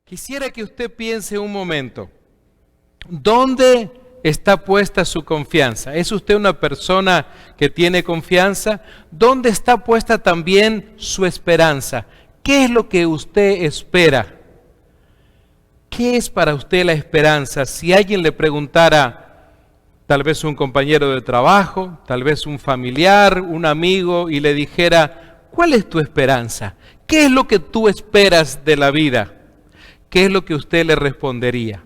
Quisiera que usted piense un momento, ¿dónde está puesta su confianza? ¿Es usted una persona que tiene confianza? ¿Dónde está puesta también su esperanza? ¿Qué es lo que usted espera? ¿Qué es para usted la esperanza? Si alguien le preguntara, tal vez un compañero de trabajo, tal vez un familiar, un amigo, y le dijera, ¿cuál es tu esperanza? ¿Qué es lo que tú esperas de la vida? ¿Qué es lo que usted le respondería?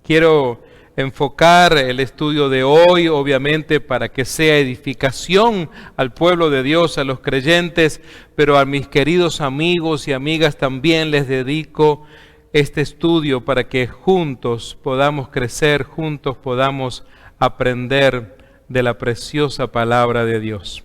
Quiero enfocar el estudio de hoy, obviamente, para que sea edificación al pueblo de Dios, a los creyentes, pero a mis queridos amigos y amigas también les dedico este estudio para que juntos podamos crecer, juntos podamos aprender de la preciosa palabra de Dios.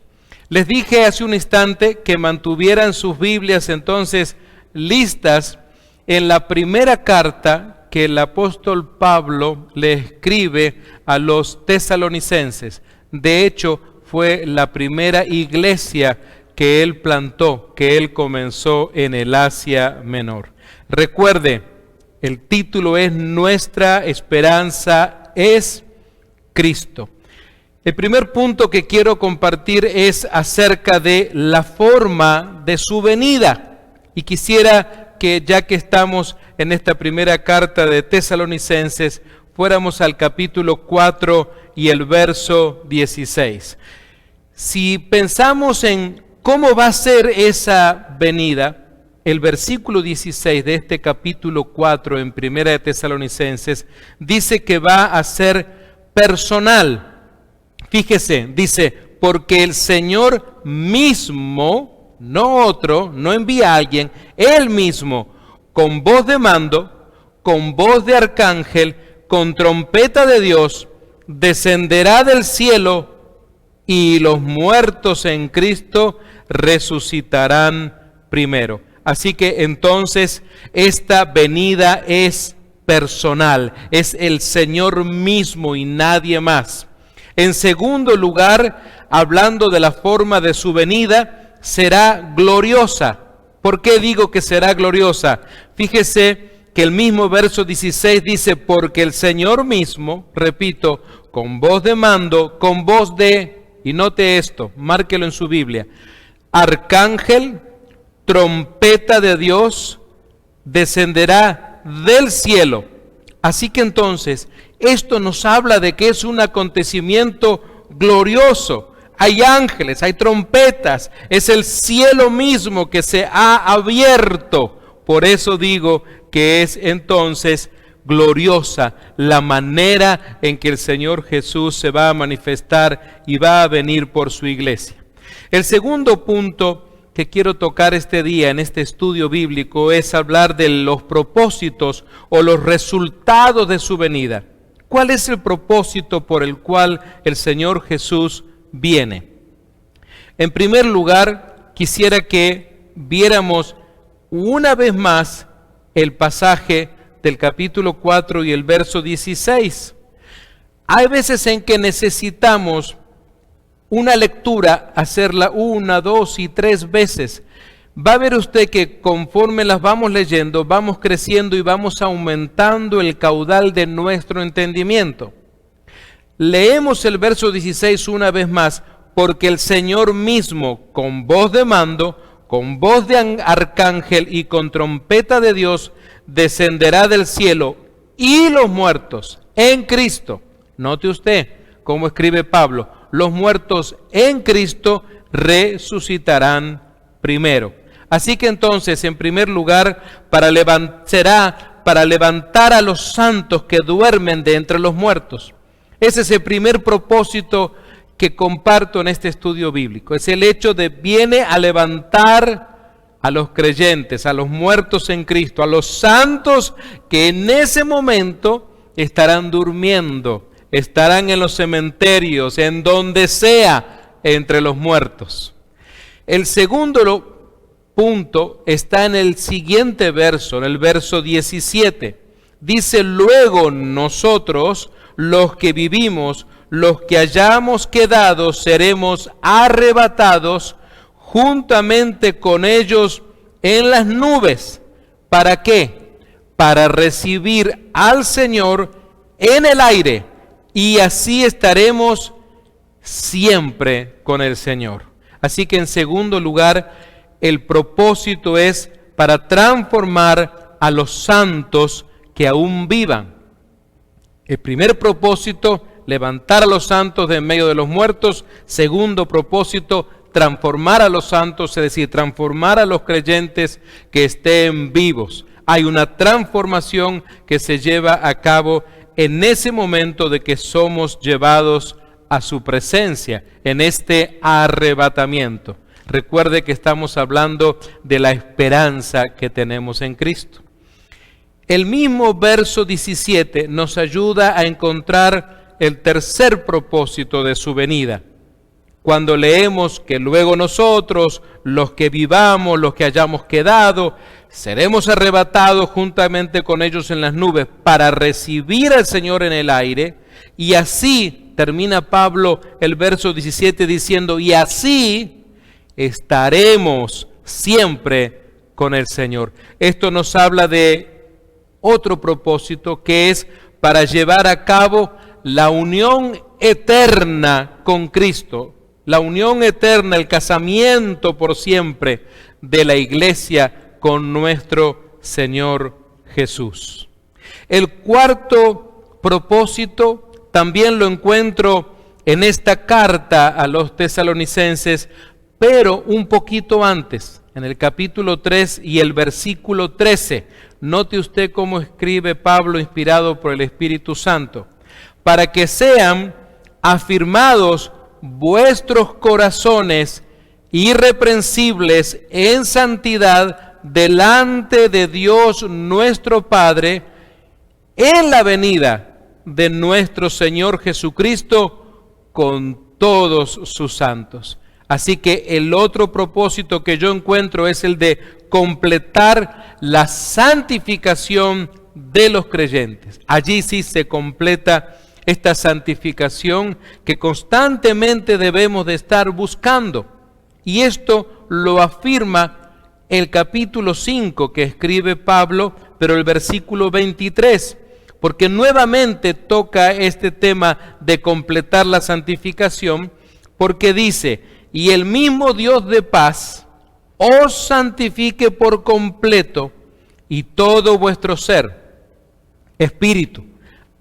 Les dije hace un instante que mantuvieran sus Biblias entonces listas en la primera carta que el apóstol Pablo le escribe a los tesalonicenses. De hecho, fue la primera iglesia que él plantó, que él comenzó en el Asia Menor. Recuerde, el título es Nuestra esperanza es Cristo. El primer punto que quiero compartir es acerca de la forma de su venida. Y quisiera que ya que estamos en esta primera carta de Tesalonicenses, fuéramos al capítulo 4 y el verso 16. Si pensamos en cómo va a ser esa venida, el versículo 16 de este capítulo 4 en primera de Tesalonicenses dice que va a ser personal. Fíjese, dice, porque el Señor mismo, no otro, no envía a alguien, Él mismo, con voz de mando, con voz de arcángel, con trompeta de Dios, descenderá del cielo y los muertos en Cristo resucitarán primero. Así que entonces esta venida es personal, es el Señor mismo y nadie más. En segundo lugar, hablando de la forma de su venida, será gloriosa. ¿Por qué digo que será gloriosa? Fíjese que el mismo verso 16 dice, porque el Señor mismo, repito, con voz de mando, con voz de, y note esto, márquelo en su Biblia, arcángel, trompeta de Dios, descenderá del cielo. Así que entonces, esto nos habla de que es un acontecimiento glorioso. Hay ángeles, hay trompetas, es el cielo mismo que se ha abierto. Por eso digo que es entonces gloriosa la manera en que el Señor Jesús se va a manifestar y va a venir por su iglesia. El segundo punto que quiero tocar este día en este estudio bíblico es hablar de los propósitos o los resultados de su venida. ¿Cuál es el propósito por el cual el Señor Jesús viene? En primer lugar, quisiera que viéramos una vez más el pasaje del capítulo 4 y el verso 16. Hay veces en que necesitamos una lectura, hacerla 1, 2 y 3 veces. Va a ver usted que conforme las vamos leyendo, vamos creciendo y vamos aumentando el caudal de nuestro entendimiento. Leemos el verso 16 una vez más, porque el Señor mismo, con voz de mando, con voz de arcángel y con trompeta de Dios, descenderá del cielo y los muertos en Cristo. Note usted cómo escribe Pablo, los muertos en Cristo resucitarán primero. Así que entonces, en primer lugar, será para levantar a los santos que duermen de entre los muertos. Ese es el primer propósito que comparto en este estudio bíblico. Es el hecho de viene a levantar a los creyentes, a los muertos en Cristo, a los santos que en ese momento estarán durmiendo, estarán en los cementerios, en donde sea, entre los muertos. El segundo punto está en el siguiente verso, en el verso 17. Dice, luego nosotros, los que vivimos, los que hayamos quedado, seremos arrebatados juntamente con ellos en las nubes. ¿Para qué? para recibir al Señor en el aire, y así estaremos siempre con el Señor. Así que en segundo lugar, el propósito es para transformar a los santos que aún vivan. El primer propósito, levantar a los santos de en medio de los muertos. Segundo propósito, transformar a los santos, es decir, transformar a los creyentes que estén vivos. Hay una transformación que se lleva a cabo en ese momento de que somos llevados a su presencia, en este arrebatamiento. Recuerde que estamos hablando de la esperanza que tenemos en Cristo. El mismo verso 17 nos ayuda a encontrar el tercer propósito de su venida. Cuando leemos que luego nosotros, los que vivamos, los que hayamos quedado, seremos arrebatados juntamente con ellos en las nubes para recibir al Señor en el aire. Y así, termina Pablo el verso 17 diciendo, y así estaremos siempre con el Señor. Esto nos habla de otro propósito, que es para llevar a cabo la unión eterna con Cristo. La unión eterna, el casamiento por siempre de la iglesia con nuestro Señor Jesús. El cuarto propósito también lo encuentro en esta carta a los tesalonicenses, pero un poquito antes, en el capítulo 3 y el versículo 13. Note usted cómo escribe Pablo, inspirado por el Espíritu Santo. Para que sean afirmados vuestros corazones irreprensibles en santidad delante de Dios nuestro Padre en la venida de nuestro Señor Jesucristo con todos sus santos. Así que el otro propósito que yo encuentro es el de completar la santificación de los creyentes. Allí sí se completa esta santificación que constantemente debemos de estar buscando. Y esto lo afirma el capítulo 5 que escribe Pablo, pero el versículo 23, porque nuevamente toca este tema de completar la santificación, porque dice, y el mismo Dios de paz os santifique por completo, y todo vuestro ser, espíritu,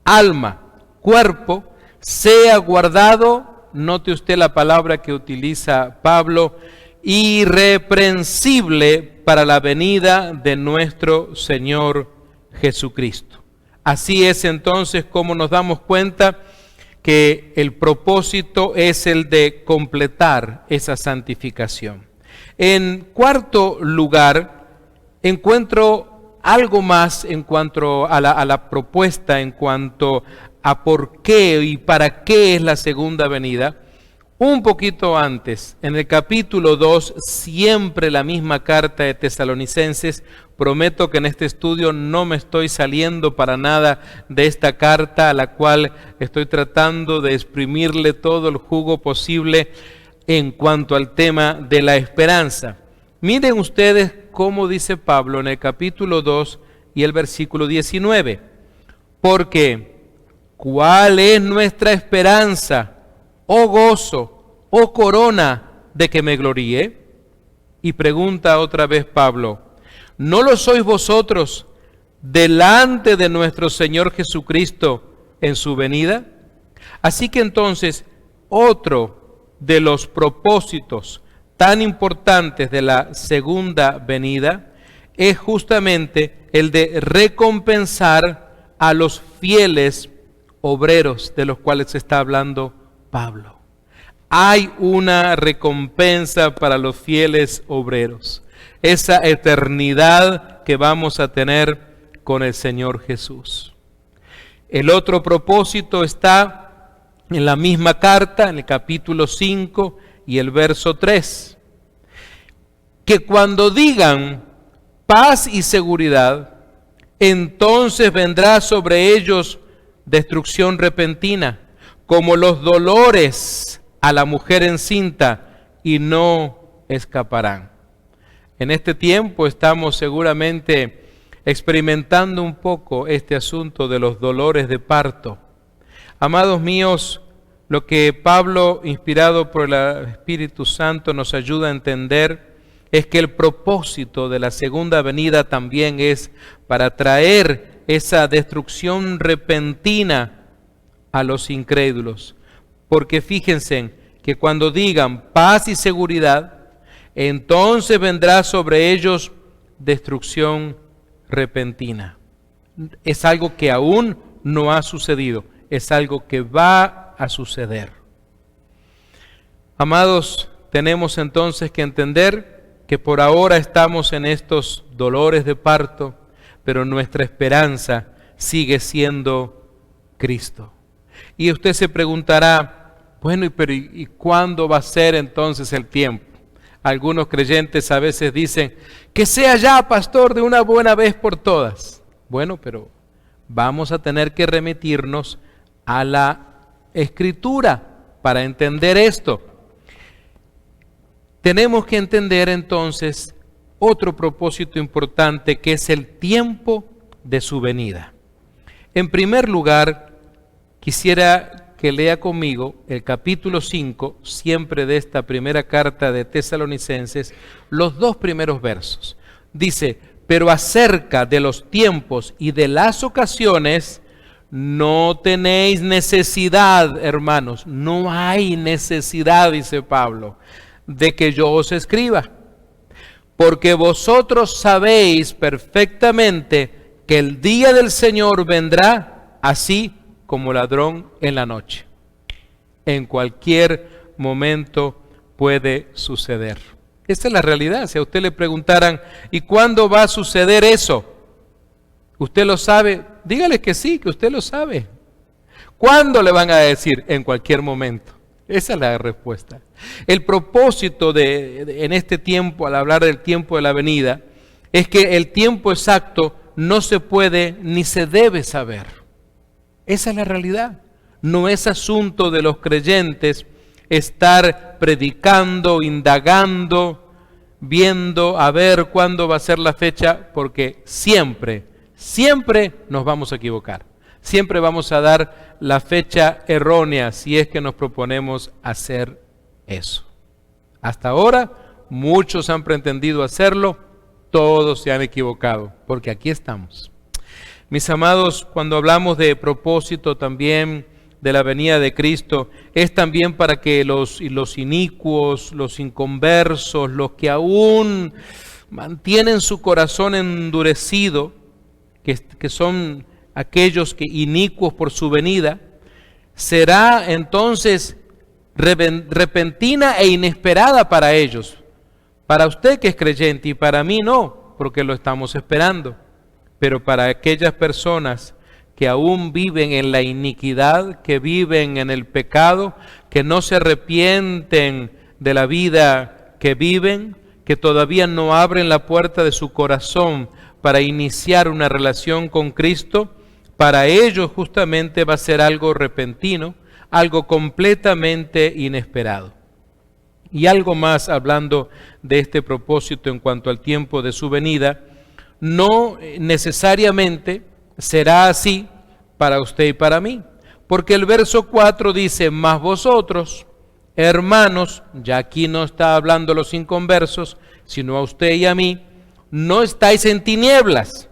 alma, cuerpo, sea guardado, note usted la palabra que utiliza Pablo, irreprensible para la venida de nuestro Señor Jesucristo. Así es entonces como nos damos cuenta que el propósito es el de completar esa santificación. En cuarto lugar, encuentro algo más en cuanto a la propuesta, en cuanto a por qué y para qué es la segunda venida. Un poquito antes, en el capítulo 2, siempre la misma carta de Tesalonicenses. Prometo que en este estudio no me estoy saliendo para nada de esta carta, a la cual estoy tratando de exprimirle todo el jugo posible en cuanto al tema de la esperanza. Miren ustedes cómo dice Pablo en el capítulo 2 y el versículo 19. Porque, ¿cuál es nuestra esperanza, oh gozo, oh corona de que me gloríe? Y pregunta otra vez Pablo, ¿no lo sois vosotros delante de nuestro Señor Jesucristo en su venida? Así que entonces, otro de los propósitos tan importantes de la segunda venida es justamente el de recompensar a los fieles obreros de los cuales está hablando Pablo. Hay una recompensa para los fieles obreros, esa eternidad que vamos a tener con el Señor Jesús. El otro propósito está en la misma carta, en el capítulo 5 y el verso 3, que cuando digan paz y seguridad, entonces vendrá sobre ellos destrucción repentina, como los dolores a la mujer encinta, y no escaparán. En este tiempo estamos seguramente experimentando un poco este asunto de los dolores de parto. Amados míos, lo que Pablo, inspirado por el Espíritu Santo, nos ayuda a entender es que el propósito de la segunda venida también es para traer esa destrucción repentina a los incrédulos. Porque fíjense que cuando digan paz y seguridad, entonces vendrá sobre ellos destrucción repentina. Es algo que aún no ha sucedido, es algo que va a suceder. Amados, tenemos entonces que entender que por ahora estamos en estos dolores de parto, pero nuestra esperanza sigue siendo Cristo. Y usted se preguntará, bueno, ¿y cuándo va a ser entonces el tiempo? Algunos creyentes a veces dicen, que sea ya, pastor, de una buena vez por todas. Bueno, pero vamos a tener que remitirnos a la Escritura para entender esto. Tenemos que entender entonces otro propósito importante, que es el tiempo de su venida. En primer lugar, quisiera que lea conmigo el capítulo 5, siempre de esta primera carta de Tesalonicenses, los 2 primeros versos. Dice, pero acerca de los tiempos y de las ocasiones, no tenéis necesidad, hermanos, no hay necesidad, dice Pablo, de que yo os escriba, porque vosotros sabéis perfectamente que el día del Señor vendrá así como ladrón en la noche. En cualquier momento puede suceder. Esa es la realidad. Si a usted le preguntaran, ¿y cuándo va a suceder eso? ¿Usted lo sabe? Dígale que sí, que usted lo sabe. ¿Cuándo le van a decir? En cualquier momento. Esa es la respuesta. El propósito en este tiempo, al hablar del tiempo de la venida, es que el tiempo exacto no se puede ni se debe saber. Esa es la realidad. No es asunto de los creyentes estar predicando, indagando, viendo a ver cuándo va a ser la fecha, porque siempre nos vamos a equivocar. Siempre vamos a dar la fecha errónea si es que nos proponemos hacer eso. Hasta ahora muchos han pretendido hacerlo, todos se han equivocado, porque aquí estamos. Mis amados, cuando hablamos de propósito también de la venida de Cristo, es también para que los inicuos, los inconversos, los que aún mantienen su corazón endurecido, que son aquellos que inicuos por su venida, será entonces repentina e inesperada para ellos. Para usted que es creyente y para mí no, porque lo estamos esperando. Pero para aquellas personas que aún viven en la iniquidad, que viven en el pecado, que no se arrepienten de la vida que viven, que todavía no abren la puerta de su corazón para iniciar una relación con Cristo, para ellos justamente va a ser algo repentino, algo completamente inesperado. Y algo más hablando de este propósito en cuanto al tiempo de su venida, no necesariamente será así para usted y para mí, porque el verso 4 dice, mas vosotros, hermanos, ya aquí no está hablando los inconversos, sino a usted y a mí, no estáis en tinieblas,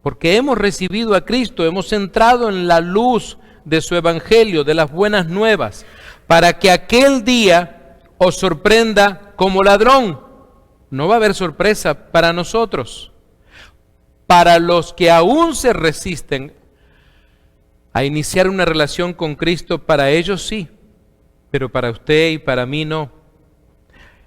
porque hemos recibido a Cristo, hemos entrado en la luz de su evangelio, de las buenas nuevas, para que aquel día os sorprenda como ladrón. No va a haber sorpresa para nosotros. Para los que aún se resisten a iniciar una relación con Cristo, para ellos sí, pero para usted y para mí no.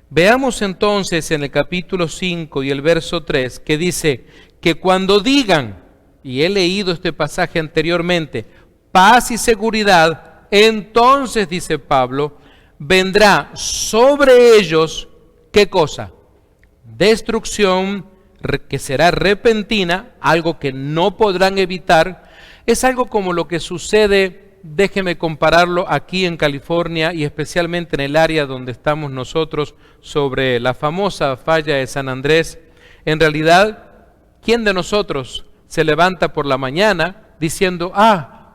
Veamos entonces en el capítulo 5 y el verso 3, que dice que cuando digan, y he leído este pasaje anteriormente, paz y seguridad, entonces, dice Pablo, vendrá sobre ellos, ¿qué cosa? Destrucción, que será repentina, algo que no podrán evitar. Es algo como lo que sucede, déjeme compararlo aquí en California y especialmente en el área donde estamos nosotros, sobre la famosa falla de San Andrés. En realidad ¿Quién de nosotros se levanta por la mañana diciendo,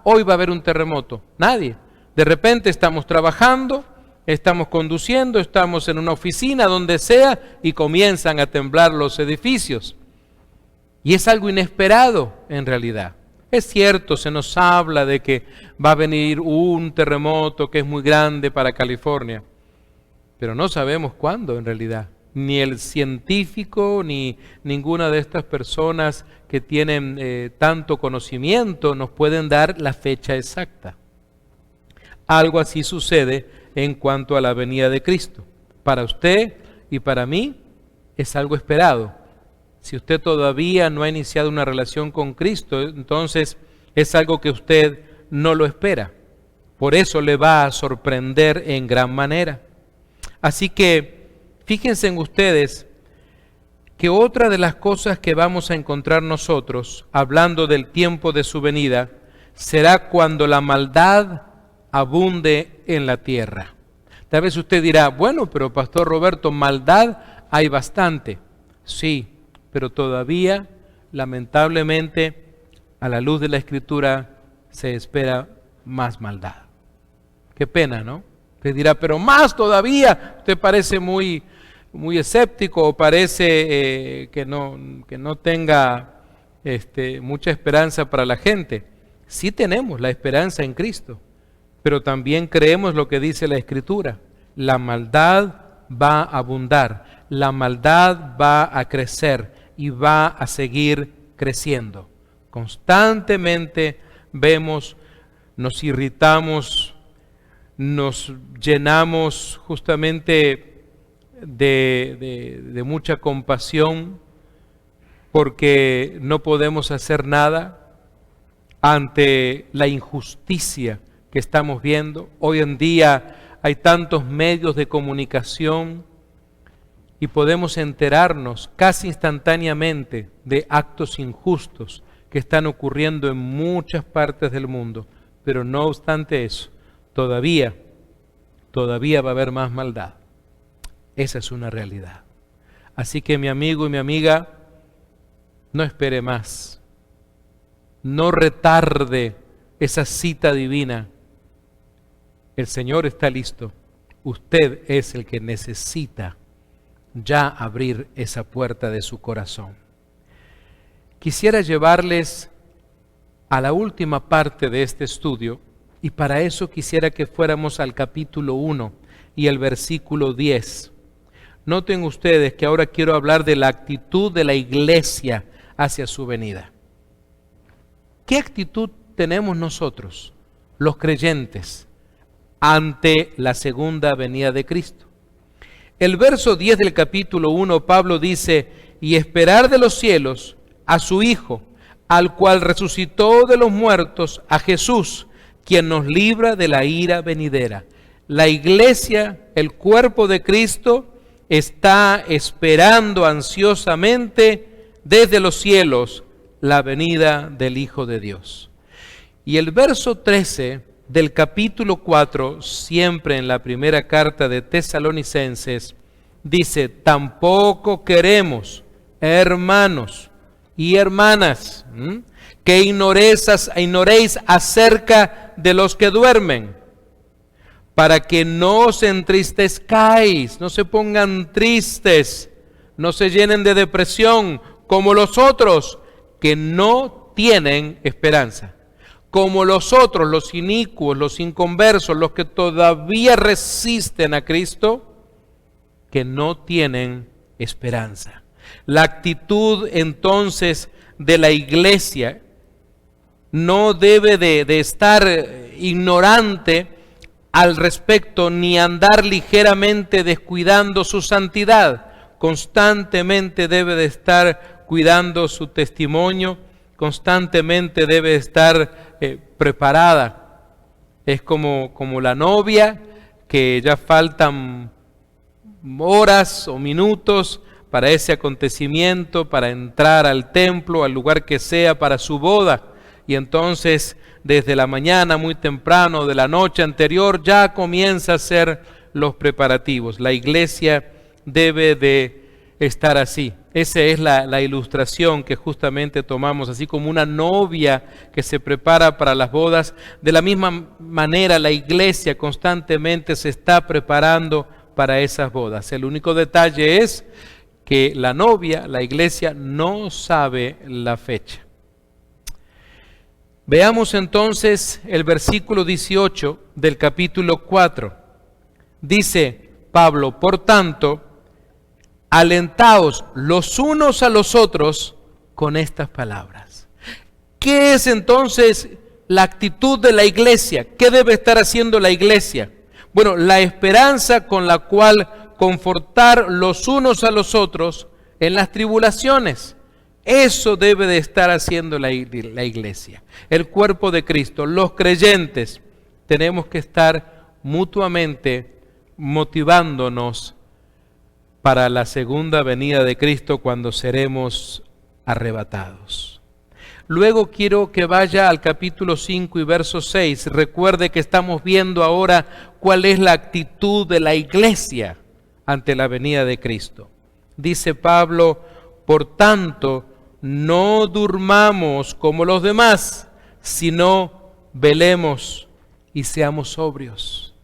hoy va a haber un terremoto? Nadie. De repente estamos trabajando, estamos conduciendo, estamos en una oficina, donde sea, y comienzan a temblar los edificios. Y es algo inesperado en realidad. Es cierto, se nos habla de que va a venir un terremoto que es muy grande para California, pero no sabemos cuándo en realidad. Ni el científico, ni ninguna de estas personas que tienen tanto conocimiento nos pueden dar la fecha exacta. Algo así sucede en cuanto a la venida de Cristo. Para usted y para mí es algo esperado. Si usted todavía no ha iniciado una relación con Cristo, entonces es algo que usted no lo espera. Por eso le va a sorprender en gran manera. Así que fíjense en ustedes que otra de las cosas que vamos a encontrar nosotros, hablando del tiempo de su venida, será cuando la maldad abunde en la tierra. Tal vez usted dirá, bueno, pero Pastor Roberto, maldad hay bastante. Sí, pero todavía, lamentablemente, a la luz de la Escritura, se espera más maldad. Qué pena, ¿no? Usted dirá, pero más todavía. Usted parece muy escéptico, o parece que no tenga mucha esperanza para la gente. Sí tenemos la esperanza en Cristo, pero también creemos lo que dice la Escritura. La maldad va a abundar, la maldad va a crecer y va a seguir creciendo. Constantemente vemos, nos irritamos, nos llenamos justamente de mucha compasión porque no podemos hacer nada ante la injusticia que estamos viendo. Hoy en día hay tantos medios de comunicación y podemos enterarnos casi instantáneamente de actos injustos que están ocurriendo en muchas partes del mundo. Pero no obstante eso, todavía va a haber más maldad. Esa es una realidad. Así que mi amigo y mi amiga, no espere más. No retarde esa cita divina. El Señor está listo. Usted es el que necesita ya abrir esa puerta de su corazón. Quisiera llevarles a la última parte de este estudio, y para eso quisiera que fuéramos al capítulo 1 y el versículo 10. Noten ustedes que ahora quiero hablar de la actitud de la iglesia hacia su venida. ¿Qué actitud tenemos nosotros, los creyentes, ante la segunda venida de Cristo? El verso 10 del capítulo 1, Pablo dice, y esperar de los cielos a su Hijo, al cual resucitó de los muertos, a Jesús, quien nos libra de la ira venidera. La iglesia, el cuerpo de Cristo, está esperando ansiosamente desde los cielos la venida del Hijo de Dios. Y el verso 13 del capítulo 4, siempre en la primera carta de Tesalonicenses, dice, tampoco queremos, hermanos y hermanas, que ignoréis acerca de los que duermen, para que no os entristezcáis, no se pongan tristes, no se llenen de depresión, como los otros que no tienen esperanza. Como los otros, los inicuos, los inconversos, los que todavía resisten a Cristo, que no tienen esperanza. La actitud entonces de la iglesia no debe de estar ignorante al respecto, ni andar ligeramente descuidando su santidad. Constantemente debe de estar cuidando su testimonio, constantemente debe estar preparada. Es como la novia, que ya faltan horas o minutos para ese acontecimiento, para entrar al templo, al lugar que sea, para su boda. Y entonces, desde la mañana muy temprano, de la noche anterior, ya comienza a hacer los preparativos. La iglesia debe de estar así. esa es la ilustración que justamente tomamos, así como una novia que se prepara para las bodas. De la misma manera, la iglesia constantemente se está preparando para esas bodas. El único detalle es que la novia, la iglesia, no sabe la fecha. Veamos entonces el versículo 18 del capítulo 4. Dice Pablo: por tanto, alentaos los unos a los otros con estas palabras. ¿Qué es entonces la actitud de la iglesia? ¿Qué debe estar haciendo la iglesia? Bueno, la esperanza con la cual confortar los unos a los otros en las tribulaciones. Eso debe de estar haciendo la iglesia, el cuerpo de Cristo. Los creyentes tenemos que estar mutuamente motivándonos para la segunda venida de Cristo, cuando seremos arrebatados. Luego quiero que vaya al capítulo 5 y verso 6. Recuerde que estamos viendo ahora cuál es la actitud de la iglesia ante la venida de Cristo. Dice Pablo: por tanto, no durmamos como los demás, sino velemos y seamos sobrios.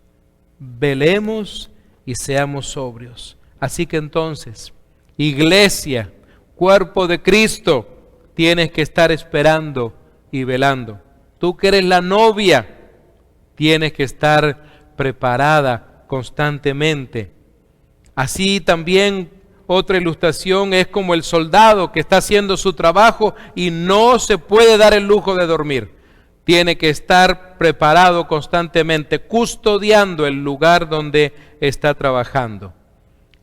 Velemos y seamos sobrios. Así que entonces, iglesia, cuerpo de Cristo, tienes que estar esperando y velando. Tú que eres la novia, tienes que estar preparada constantemente. Así también otra ilustración es como el soldado que está haciendo su trabajo y no se puede dar el lujo de dormir. Tiene que estar preparado constantemente, custodiando el lugar donde está trabajando.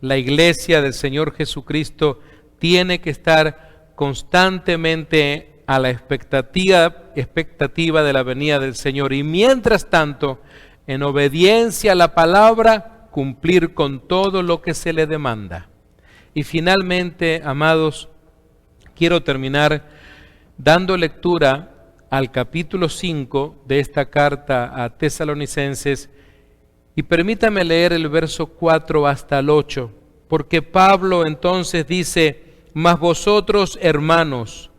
La iglesia del Señor Jesucristo tiene que estar constantemente a la expectativa de la venida del Señor, y mientras tanto, en obediencia a la palabra, cumplir con todo lo que se le demanda. Y finalmente, amados, quiero terminar dando lectura al capítulo 5 de esta carta a Tesalonicenses, y permítame leer el verso 4 hasta el 8, porque Pablo entonces dice: mas vosotros, hermanos,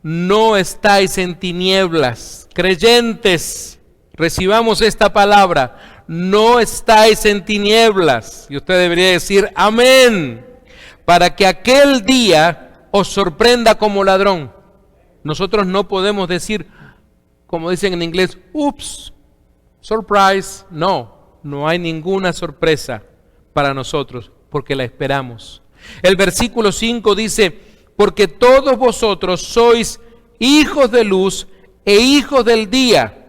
no estáis en tinieblas. Creyentes, recibamos esta palabra: no estáis en tinieblas. Y usted debería decir amén, para que aquel día os sorprenda como ladrón. Nosotros no podemos decir, como dicen en inglés, oops, surprise. No hay ninguna sorpresa para nosotros, porque la esperamos. El versículo 5 dice: porque todos vosotros sois hijos de luz e hijos del día.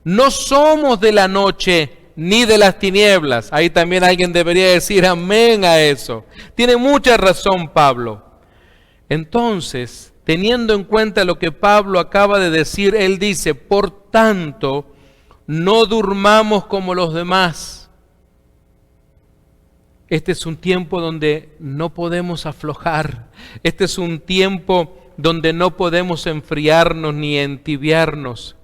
No somos de la noche ni de las tinieblas. Ahí también alguien debería decir amén a eso. Tiene mucha razón Pablo. Entonces, teniendo en cuenta lo que Pablo acaba de decir, él dice: por tanto, no durmamos como los demás. Este es un tiempo donde no podemos aflojar. Este es un tiempo donde no podemos enfriarnos ni entibiarnos.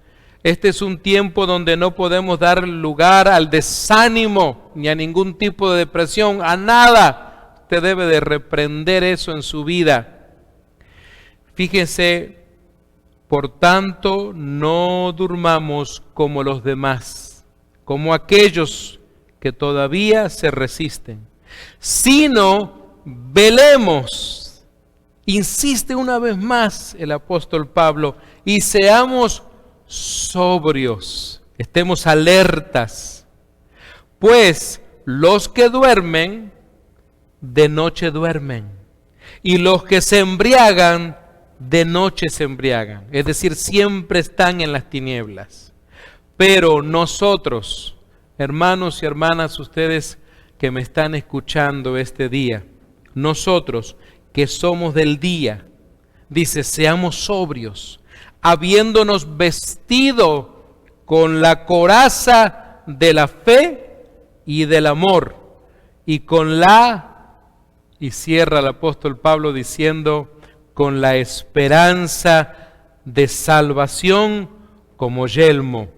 Este es un tiempo donde no podemos dar lugar al desánimo ni a ningún tipo de depresión, a nada. Usted debe de reprender eso en su vida. Fíjense: por tanto, no durmamos como los demás, como aquellos que todavía se resisten, sino velemos. Insiste una vez más el apóstol Pablo: y seamos sobrios, estemos alertas, pues los que duermen, de noche duermen, y los que se embriagan, de noche se embriagan. Es decir, siempre están en las tinieblas. Pero nosotros, hermanos y hermanas, ustedes que me están escuchando este día, nosotros que somos del día, dice: seamos sobrios, habiéndonos vestido con la coraza de la fe y del amor, y y cierra el apóstol Pablo diciendo: con la esperanza de salvación como yelmo,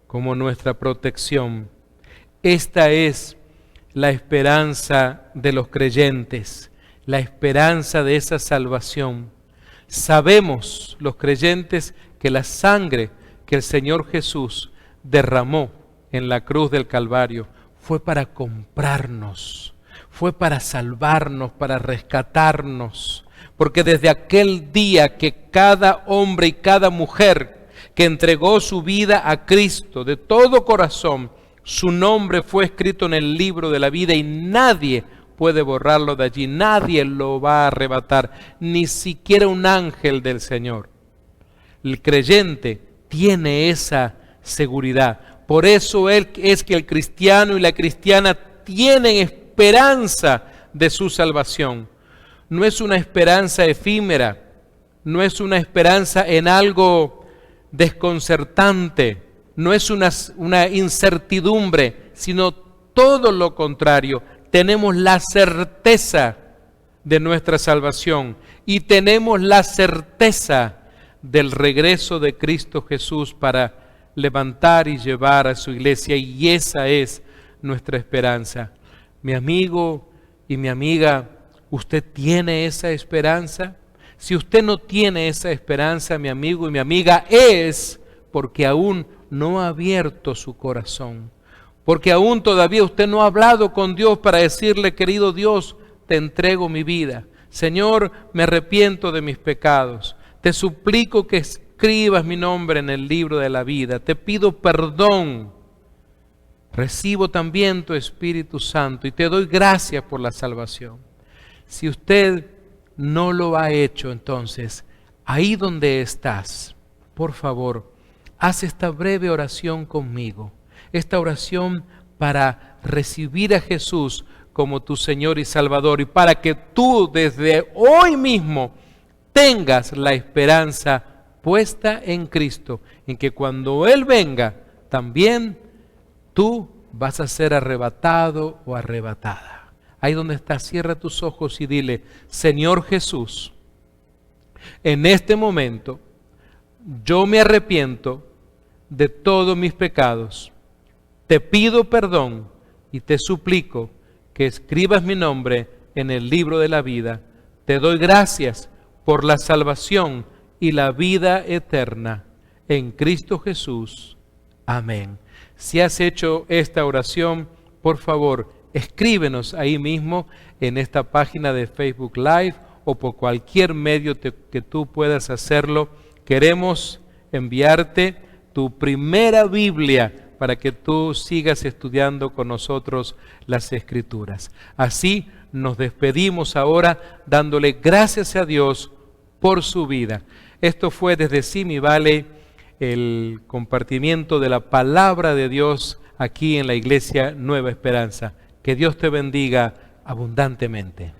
como nuestra protección. Esta es la esperanza de los creyentes. la esperanza de esa salvación. Sabemos los creyentes que la sangre que el Señor Jesús derramó en la cruz del Calvario fue para comprarnos, fue para salvarnos, para rescatarnos. Porque desde aquel día que cada hombre y cada mujer que entregó su vida a Cristo de todo corazón, su nombre fue escrito en el libro de la vida y nadie puede borrarlo de allí, nadie lo va a arrebatar, ni siquiera un ángel del Señor. El creyente tiene esa seguridad. Por eso es que el cristiano y la cristiana tienen esperanza de su salvación. No es una esperanza efímera, no es una esperanza en algo desconcertante, no es una incertidumbre, sino todo lo contrario. Tenemos la certeza de nuestra salvación y tenemos la certeza del regreso de Cristo Jesús para levantar y llevar a su iglesia, y esa es nuestra esperanza. Mi amigo y mi amiga, ¿usted tiene esa esperanza? Si usted no tiene esa esperanza, mi amigo y mi amiga, es porque aún no ha abierto su corazón, porque aún todavía usted no ha hablado con Dios para decirle: querido Dios, te entrego mi vida. Señor, me arrepiento de mis pecados. Te suplico que escribas mi nombre en el libro de la vida. Te pido perdón. Recibo también tu Espíritu Santo y te doy gracias por la salvación. Si usted no lo ha hecho, entonces, ahí donde estás, por favor, haz esta breve oración conmigo. Esta oración para recibir a Jesús como tu Señor y Salvador, y para que tú desde hoy mismo tengas la esperanza puesta en Cristo, en que cuando Él venga, también tú vas a ser arrebatado o arrebatada. Ahí donde estás, cierra tus ojos y dile: Señor Jesús, en este momento yo me arrepiento de todos mis pecados. Te pido perdón y te suplico que escribas mi nombre en el libro de la vida. Te doy gracias por la salvación y la vida eterna en Cristo Jesús. Amén. Si has hecho esta oración, por favor, escríbenos ahí mismo en esta página de Facebook Live o por cualquier medio que tú puedas hacerlo. Queremos enviarte tu primera Biblia para que tú sigas estudiando con nosotros las Escrituras. Así nos despedimos ahora dándole gracias a Dios por su vida. Esto fue desde Simi Valley, el compartimiento de la palabra de Dios aquí en la Iglesia Nueva Esperanza. Que Dios te bendiga abundantemente.